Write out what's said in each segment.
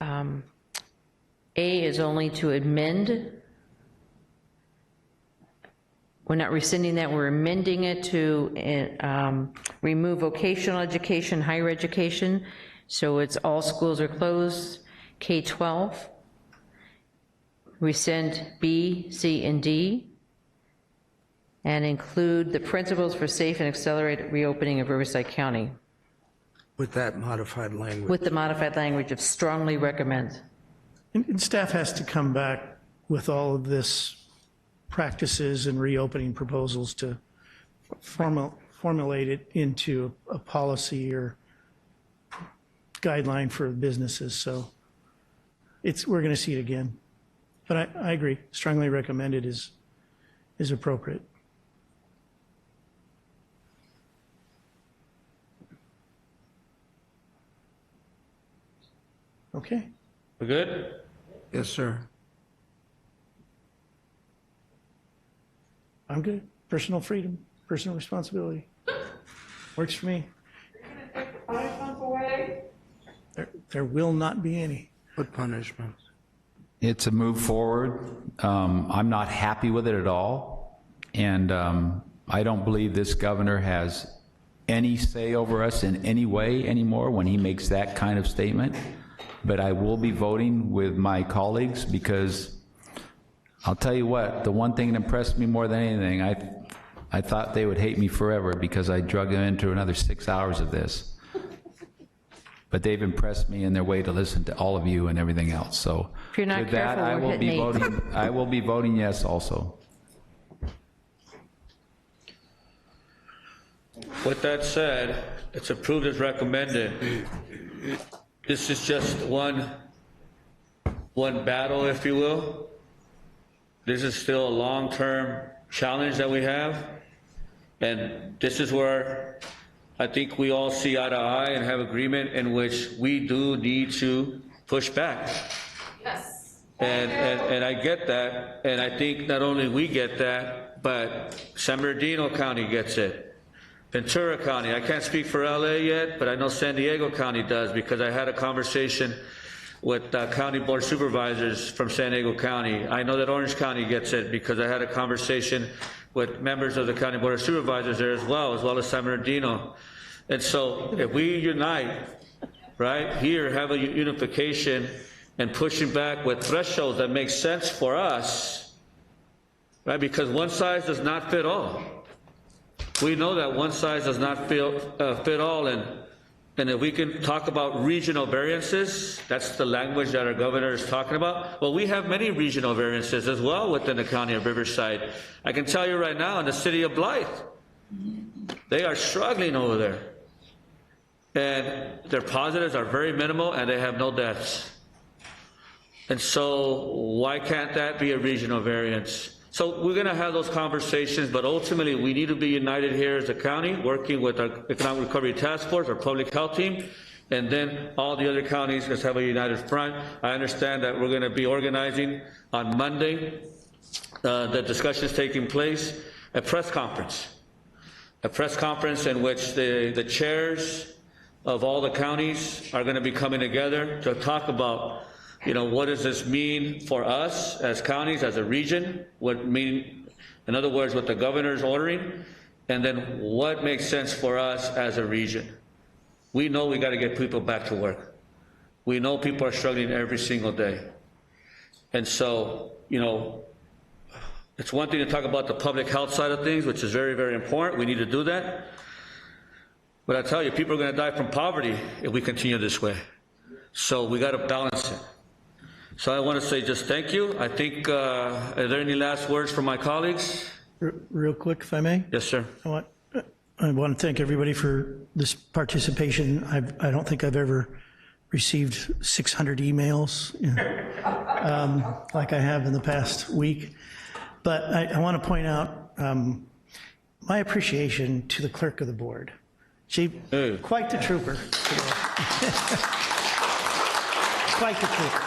A is only to amend. We're not rescinding that, we're amending it to remove vocational education, higher education, so it's all schools are closed, K-12. Rescind B, C, and D, and include the principles for safe and accelerated reopening of Riverside County. With that modified language. With the modified language of strongly recommend. And staff has to come back with all of this practices and reopening proposals to formulate it into a policy or guideline for businesses. So we're going to see it again. But I agree, strongly recommended is appropriate. Okay. We're good? Yes, sir. I'm good. Personal freedom, personal responsibility. Works for me. You're going to take the punishments away? There will not be any. What punishments? It's a move forward. I'm not happy with it at all. And I don't believe this governor has any say over us in any way anymore when he makes that kind of statement. But I will be voting with my colleagues because I'll tell you what, the one thing that impressed me more than anything, I thought they would hate me forever because I drug them into another 6 hours of this. But they've impressed me in their way to listen to all of you and everything else. So if you're not with that, careful, I will be voting yes also. With that said, it's approved as recommended. This is just one battle, if you will. This is still a long-term challenge that we have. And this is where I think we all see eye to eye and have agreement in which we do need to push back. Yes. And I get that, and I think not only we get that, but San Bernardino County gets it. Ventura County, I can't speak for LA yet, but I know San Diego County does because I had a conversation with County Board Supervisors from San Diego County. I know that Orange County gets it because I had a conversation with members of the County Board of Supervisors there as well as San Bernardino. And so if we unite, right, here, have a unification and pushing back with thresholds that make sense for us, right, because one size does not fit all. We know that one size does not fit all, and if we can talk about regional variances, that's the language that our governor is talking about. Well, we have many regional variances as well within the county of Riverside. I can tell you right now in the city of Blythe, they are struggling over there. And their positives are very minimal and they have no deaths. And so why can't that be a regional variance? So we're going to have those conversations, but ultimately we need to be united here as a county, working with our Economic Recovery Task Force, our public health team, and then all the other counties just have a united front. I understand that we're going to be organizing on Monday, the discussion is taking place, a press conference in which the chairs of all the counties are going to be coming together to talk about, you know, what does this mean for us as counties, as a region? In other words, what the governor is ordering, and then what makes sense for us as a region. We know we got to get people back to work. We know people are struggling every single day. And so, you know, it's one thing to talk about the public health side of things, which is very, very important. We need to do that. But I tell you, people are going to die from poverty if we continue this way. So we got to balance it. So I want to say just thank you. I think, are there any last words from my colleagues? Real quick, if I may. Yes, sir. I want to thank everybody for this participation. I don't think I've ever received 600 emails like I have in the past week. But I want to point out my appreciation to the clerk of the board. She, quite the trooper. Quite the trooper.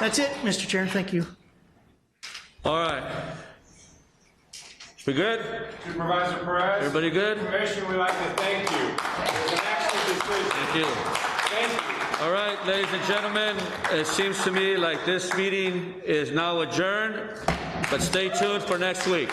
That's it, Mr. Chair. Thank you. All right. We good? Supervisor Perez. Everybody good? Commissioner, we'd like to thank you. It was an excellent decision. Thank you. Thank you. All right, ladies and gentlemen, it seems to me like this meeting is now adjourned, but stay tuned for next week.